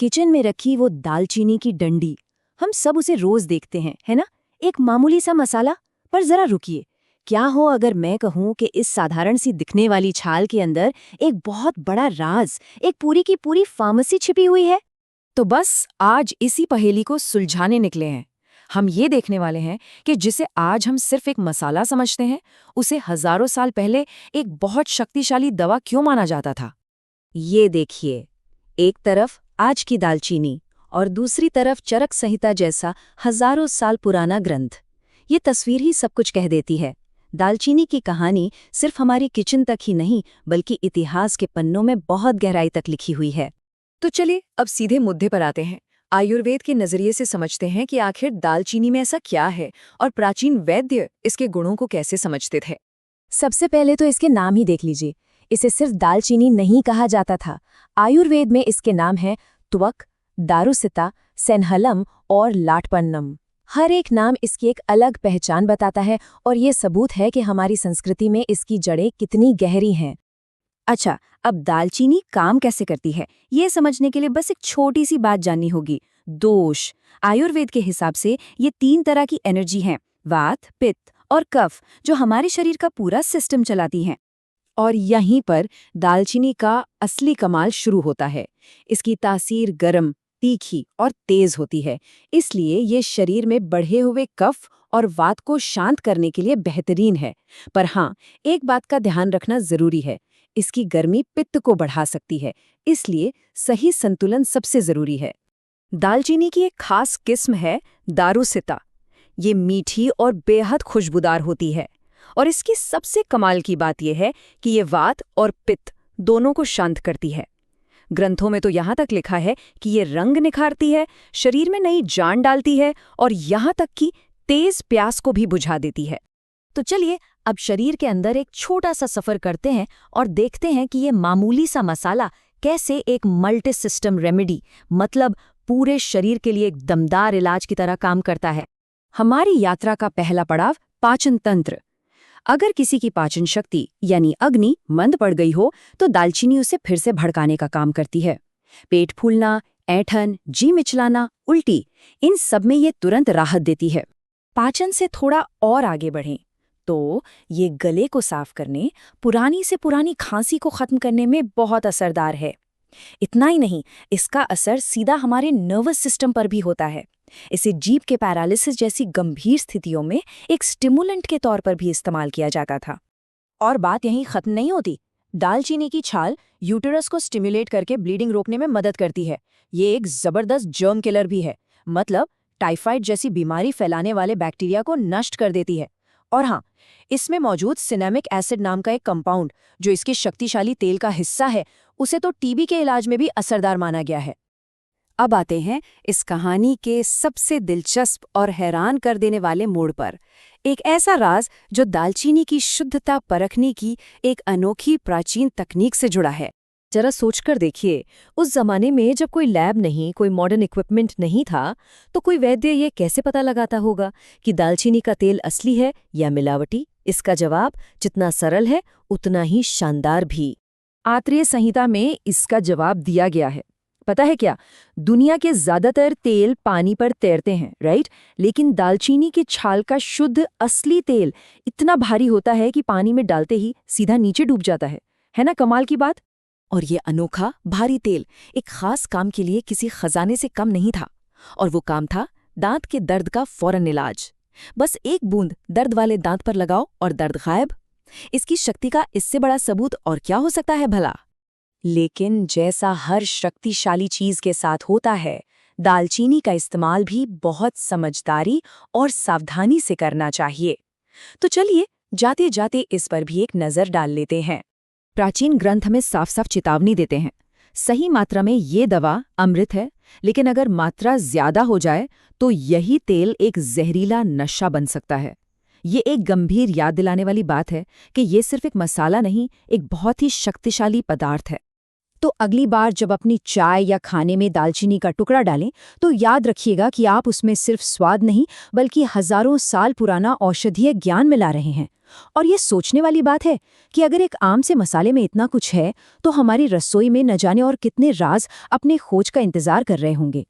Kitchen में रखी वो दालचीनी की डंडी, हम सब उसे रोज देखते हैं, है ना? एक मामूली सा मसाला। पर जरा रुकिए, क्या हो अगर मैं कहूं कि इस साधारण सी दिखने वाली छाल के अंदर एक बहुत बड़ा राज, एक पूरी की पूरी फार्मेसी छिपी हुई है? तो बस आज इसी पहेली को सुलझाने निकले हैं। हम ये देखने वाले हैं कि जिसे आज हम सिर्फ एक मसाला समझते हैं, उसे हजारों साल पहले एक बहुत शक्तिशाली दवा क्यों माना जाता था। ये देखिए, एक तरफ आज की दालचीनी और दूसरी तरफ चरक संहिता जैसा हजारों साल पुराना ग्रंथ। ये तस्वीर ही सब कुछ कह देती है। दालचीनी की कहानी सिर्फ हमारी किचन तक ही नहीं, बल्कि इतिहास के पन्नों में बहुत गहराई तक लिखी हुई है। तो चलिए अब सीधे मुद्दे पर आते हैं। आयुर्वेद के नजरिए से समझते हैं कि आखिर दालचीनी में ऐसा क्या है और प्राचीन वैद्य इसके गुणों को कैसे समझते थे। सबसे पहले तो इसके नाम ही देख लीजिए। इसे सिर्फ दालचीनी नहीं कहा जाता था। आयुर्वेद में इसके नाम हैं त्वक, दारुसिता, सेनहलम और लाटपन्नम। हर एक नाम इसकी एक अलग पहचान बताता है और ये सबूत है कि हमारी संस्कृति में इसकी जड़ें कितनी गहरी हैं। अच्छा, अब दालचीनी काम कैसे करती है, ये समझने के लिए बस एक छोटी सी बात जाननी होगी। दोष। आयुर्वेद के हिसाब से ये 3 तरह की एनर्जी हैं, वात, पित्त और कफ, जो हमारे शरीर का पूरा सिस्टम चलाती हैं। और यहीं पर दालचीनी का असली कमाल शुरू होता है। इसकी तासीर गरम, तीखी और तेज होती है, इसलिए ये शरीर में बढ़े हुए कफ और वात को शांत करने के लिए बेहतरीन है। पर हाँ, एक बात का ध्यान रखना जरूरी है, इसकी गर्मी पित्त को बढ़ा सकती है, इसलिए सही संतुलन सबसे जरूरी है। दालचीनी की एक खास किस्म है दारुसिता। ये मीठी और बेहद खुशबूदार होती है, और इसकी सबसे कमाल की बात यह है कि ये वात और पित्त दोनों को शांत करती है। ग्रंथों में तो यहाँ तक लिखा है कि ये रंग निखारती है, शरीर में नई जान डालती है और यहाँ तक कि तेज प्यास को भी बुझा देती है। तो चलिए अब शरीर के अंदर एक छोटा सा सफर करते हैं और देखते हैं कि ये मामूली सा मसाला कैसे एक मल्टी सिस्टम रेमेडी, मतलब पूरे शरीर के लिए एक दमदार इलाज की तरह काम करता है। हमारी यात्रा का पहला पड़ाव पाचन तंत्र। अगर किसी की पाचन शक्ति यानी अग्नि मंद पड़ गई हो तो दालचीनी उसे फिर से भड़काने का काम करती है। पेट फूलना, ऐंठन, जी मिचलाना, उल्टी, इन सब में ये तुरंत राहत देती है। पाचन से थोड़ा और आगे बढ़ें तो ये गले को साफ करने, पुरानी से पुरानी खांसी को खत्म करने में बहुत असरदार है। इतना ही नहीं, इसका असर सीधा हमारे नर्वस सिस्टम पर भी होता है। इसे जीभ के पैरालिसिस जैसी गंभीर स्थितियों में एक स्टिमुलेंट के तौर पर भी इस्तेमाल किया जाता था। और बात यहीं खत्म नहीं होती। दालचीनी की छाल यूटेरस को स्टिमुलेट करके ब्लीडिंग रोकने में मदद करती है। ये एक जबरदस्त जर्म किलर भी है, मतलब टाइफाइड जैसी बीमारी फैलाने वाले बैक्टीरिया को नष्ट कर देती है। और हाँ, इसमें मौजूद सिनेमिक एसिड नाम का एक कंपाउंड, जो इसके शक्तिशाली तेल का हिस्सा है, उसे तो टीबी के इलाज में भी असरदार माना गया है। अब आते हैं इस कहानी के सबसे दिलचस्प और हैरान कर देने वाले मोड़ पर। एक ऐसा राज जो दालचीनी की शुद्धता परखने की एक अनोखी प्राचीन तकनीक से जुड़ा है। जरा सोचकर देखिए, उस जमाने में जब कोई लैब नहीं, कोई मॉडर्न इक्विपमेंट नहीं था, तो कोई वैद्य ये कैसे पता लगाता होगा कि दालचीनी का तेल असली है या मिलावटी? इसका जवाब जितना सरल है उतना ही शानदार भी। आत्रेय संहिता में इसका जवाब दिया गया है। पता है क्या? दुनिया के ज्यादातर तेल पानी पर तैरते हैं, राइट? लेकिन दालचीनी की छाल का शुद्ध असली तेल इतना भारी होता है कि पानी में डालते ही सीधा नीचे डूब जाता है ना कमाल की बात? और ये अनोखा भारी तेल एक खास काम के लिए किसी खजाने से कम नहीं था, और वो काम था दांत के दर्द का फौरन इलाज। बस एक बूंद दर्द वाले दांत पर लगाओ और दर्द गायब। इसकी शक्ति का इससे बड़ा सबूत और क्या हो सकता है भला? लेकिन जैसा हर शक्तिशाली चीज के साथ होता है, दालचीनी का इस्तेमाल भी बहुत समझदारी और सावधानी से करना चाहिए। तो चलिए जाते जाते इस पर भी एक नजर डाल लेते हैं। प्राचीन ग्रंथ हमें साफ साफ चेतावनी देते हैं। सही मात्रा में ये दवा अमृत है, लेकिन अगर मात्रा ज्यादा हो जाए तो यही तेल एक जहरीला नशा बन सकता है। ये एक गंभीर याद दिलाने वाली बात है कि ये सिर्फ एक मसाला नहीं, एक बहुत ही शक्तिशाली पदार्थ है। तो अगली बार जब अपनी चाय या खाने में दालचीनी का टुकड़ा डालें तो याद रखिएगा कि आप उसमें सिर्फ स्वाद नहीं बल्कि हजारों साल पुराना औषधीय ज्ञान मिला रहे हैं। और ये सोचने वाली बात है कि अगर एक आम से मसाले में इतना कुछ है तो हमारी रसोई में न जाने और कितने राज अपने खोज का इंतजार कर रहे होंगे।